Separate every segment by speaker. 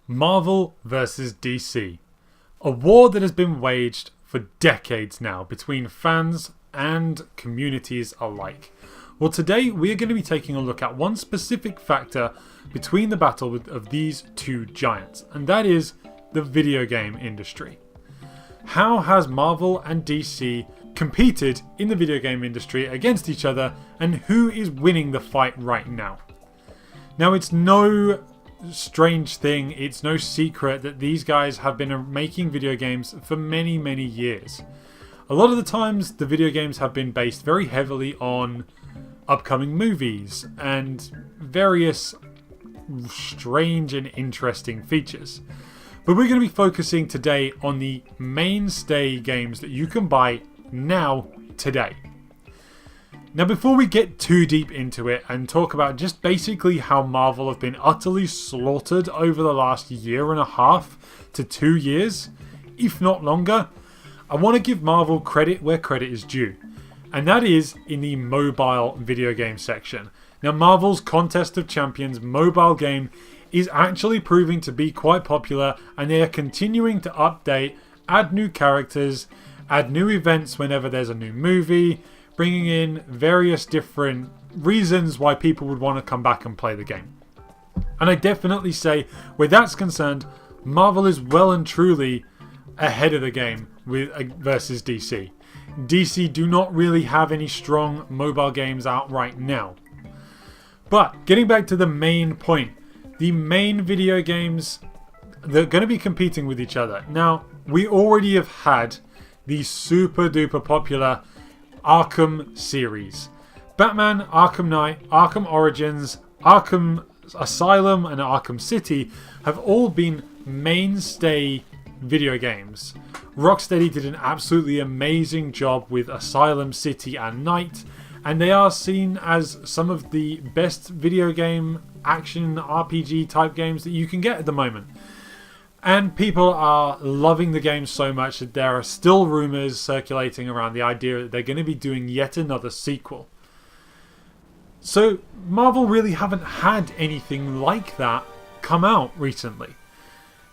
Speaker 1: Marvel versus DC. A war that has been waged for decades now between fans and communities alike. Well, today we are going to be taking a look at one specific factor between the battle of these two giants, and that is the video game industry. How has Marvel and DC competed in the video game industry against each other, and who is winning the fight right now? Now, it's no strange thing, it's no secret that these guys have been making video games for many, many years. A lot of the times, the video games have been based very heavily on upcoming movies and various strange and interesting features. But we're going to be focusing today on the mainstay games that you can buy now, today. Now, before we get too deep into it and talk about just basically how Marvel have been utterly slaughtered over the last year and a half to 2 years, if not longer, I want to give Marvel credit where credit is due. And that is in the mobile video game section. Now, Marvel's Contest of Champions mobile game is actually proving to be quite popular, and they are continuing to update, add new characters, add new events whenever there's a new movie, bringing in various different reasons why people would want to come back and play the game. And I definitely say, where that's concerned, Marvel is well and truly ahead of the game versus DC. DC do not really have any strong mobile games out right now. But getting back to the main point, the main video games, they're going to be competing with each other. Now, we already have had the super duper popular Arkham series. Batman, Arkham Knight, Arkham Origins, Arkham Asylum and Arkham City have all been mainstay video games. Rocksteady did an absolutely amazing job with Asylum, City and Knight, and they are seen as some of the best video game action RPG type games that you can get at the moment. And people are loving the game so much that there are still rumours circulating around the idea that they're going to be doing yet another sequel. So Marvel really haven't had anything like that come out recently.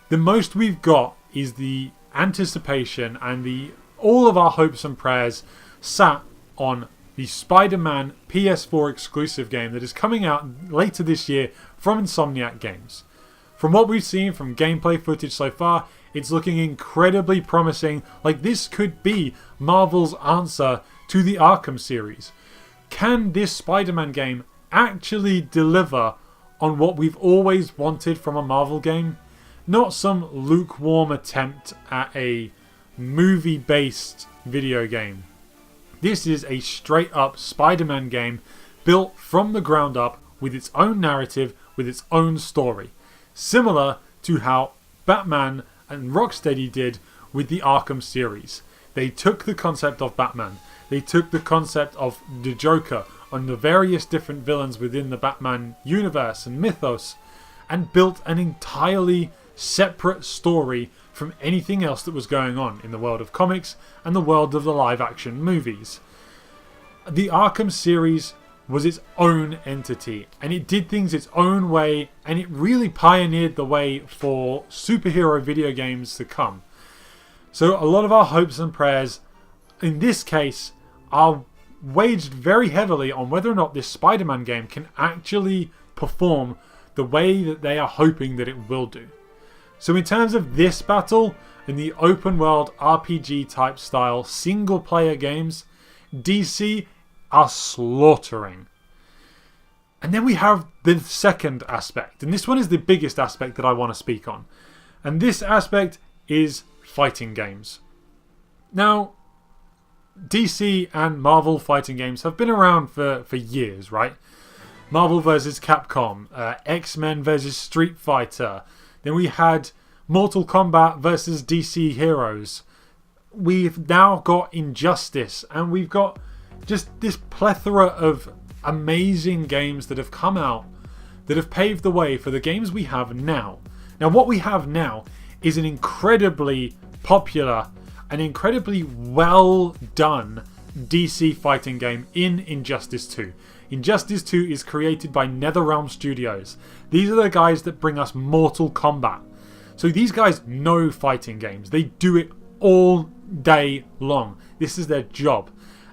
Speaker 1: The most we've got is the anticipation and all of our hopes and prayers sat on the Spider-Man PS4 exclusive game that is coming out later this year from Insomniac Games. From what we've seen from gameplay footage so far, it's looking incredibly promising, like this could be Marvel's answer to the Arkham series. Can this Spider-Man game actually deliver on what we've always wanted from a Marvel game? Not some lukewarm attempt at a movie-based video game. This is a straight-up Spider-Man game built from the ground up with its own narrative, with its own story. Similar to how Batman and Rocksteady did with the Arkham series. They took the concept of Batman, they took the concept of the Joker and the various different villains within the Batman universe and mythos, and built an entirely separate story from anything else that was going on in the world of comics and the world of the live action movies. The Arkham series was its own entity, and it did things its own way, and it really pioneered the way for superhero video games to come. So a lot of our hopes and prayers in this case are waged very heavily on whether or not this Spider-Man game can actually perform the way that they are hoping that it will do. So in terms of this battle, in the open world RPG type style single player games, DC are slaughtering. And then we have the second aspect, and this one is the biggest aspect that I want to speak on. And this aspect is fighting games. Now, DC and Marvel fighting games have been around for years, right? Marvel versus Capcom, X-Men versus Street Fighter. Then we had Mortal Kombat versus DC Heroes. We've now got Injustice, and we've got just this plethora of amazing games that have come out that have paved the way for the games we have now. Now, what we have now is an incredibly popular and incredibly well done DC fighting game in Injustice 2. Injustice 2 is created by NetherRealm Studios. These are the guys that bring us Mortal Kombat. So these guys know fighting games. They do it all day long. This is their job.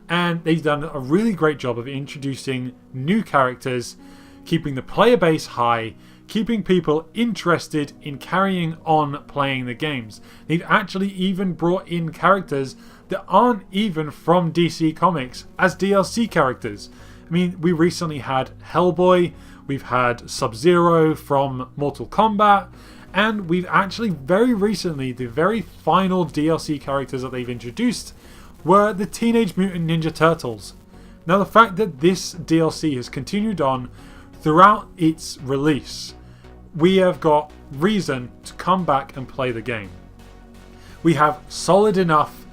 Speaker 1: And they've done a really great job of introducing new characters, keeping the player base high, keeping people interested in carrying on playing the games. They've actually even brought in characters that aren't even from DC Comics as DLC characters. I mean, we recently had Hellboy, we've had Sub-Zero from Mortal Kombat, and we've actually very recently, the very final DLC characters that they've introduced were the Teenage Mutant Ninja Turtles. Now, the fact that this DLC has continued on throughout its release, we have got reason to come back and play the game. We have solid enough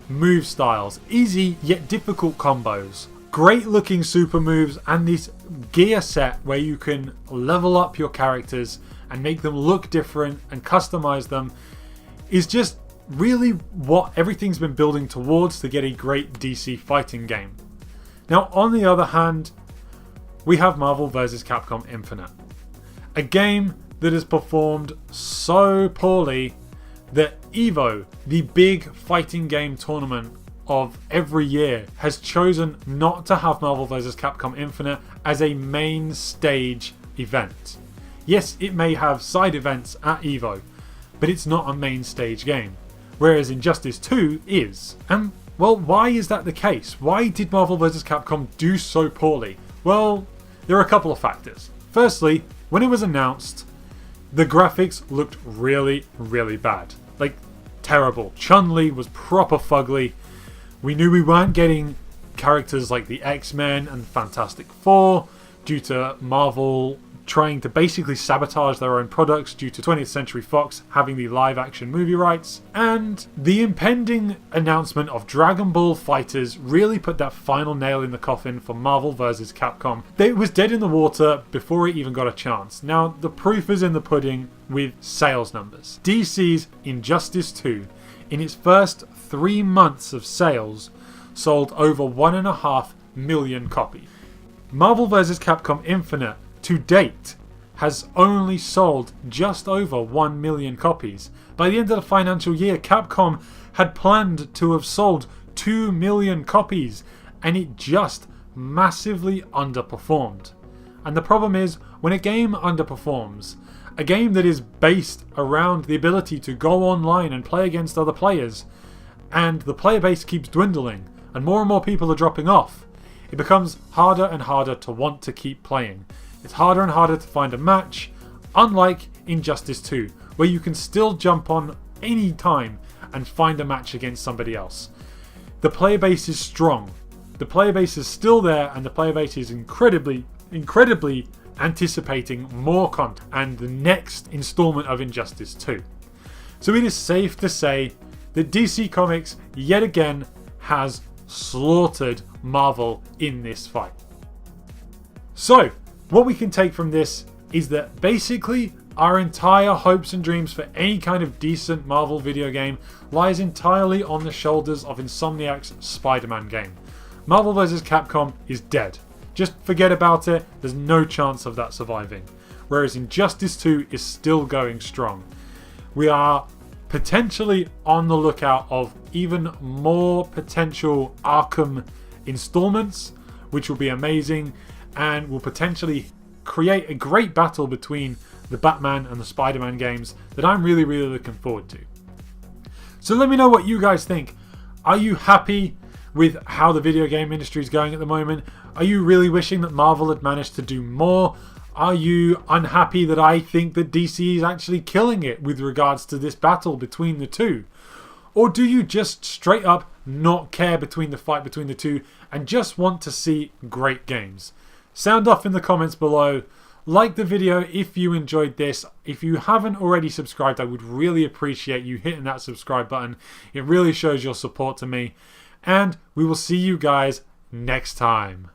Speaker 1: move styles, easy yet difficult combos, great looking super moves, and this gear set where you can level up your characters and make them look different and customize them is just really what everything's been building towards to get a great DC fighting game. Now, on the other hand, we have Marvel vs. Capcom Infinite, a game that has performed so poorly that EVO, the big fighting game tournament of every year, has chosen not to have Marvel vs. Capcom Infinite as a main stage event. Yes, it may have side events at EVO, but it's not a main stage game. Whereas Injustice 2 is. And, well, why is that the case? Why did Marvel vs. Capcom do so poorly? Well, there are a couple of factors. Firstly, when it was announced, the graphics looked really, really bad. Like, terrible. Chun-Li was proper fugly. We knew we weren't getting characters like the X-Men and Fantastic Four due to Marvel trying to basically sabotage their own products due to 20th Century Fox having the live action movie rights. And the impending announcement of Dragon Ball FighterZ really put that final nail in the coffin for Marvel vs. Capcom. It was dead in the water before it even got a chance. Now, the proof is in the pudding with sales numbers. DC's Injustice 2, in its first 3 months of sales, sold over 1.5 million copies. Marvel vs. Capcom Infinite to date has only sold just over 1 million copies. By the end of the financial year, Capcom had planned to have sold 2 million copies, and it just massively underperformed. And the problem is, when a game underperforms, a game that is based around the ability to go online and play against other players, and the player base keeps dwindling, and more people are dropping off, it becomes harder and harder to want to keep playing. It's harder and harder to find a match, unlike Injustice 2, where you can still jump on any time and find a match against somebody else. The player base is strong. The player base is still there, and the player base is incredibly anticipating more content and the next installment of Injustice 2. So it is safe to say that DC Comics yet again has slaughtered Marvel in this fight. So, what we can take from this is that basically our entire hopes and dreams for any kind of decent Marvel video game lies entirely on the shoulders of Insomniac's Spider-Man game. Marvel vs. Capcom is dead. Just forget about it, there's no chance of that surviving. Whereas Injustice 2 is still going strong. We are potentially on the lookout of even more potential Arkham installments, which will be amazing and will potentially create a great battle between the Batman and the Spider-Man games that I'm really looking forward to. So let me know what you guys think. Are you happy with how the video game industry is going at the moment? Are you really wishing that Marvel had managed to do more? Are you unhappy that I think that DC is actually killing it with regards to this battle between the two? Or do you just straight up not care between the fight between the two and just want to see great games? Sound off in the comments below. Like the video if you enjoyed this. If you haven't already subscribed, I would really appreciate you hitting that subscribe button. It really shows your support to me. And we will see you guys next time.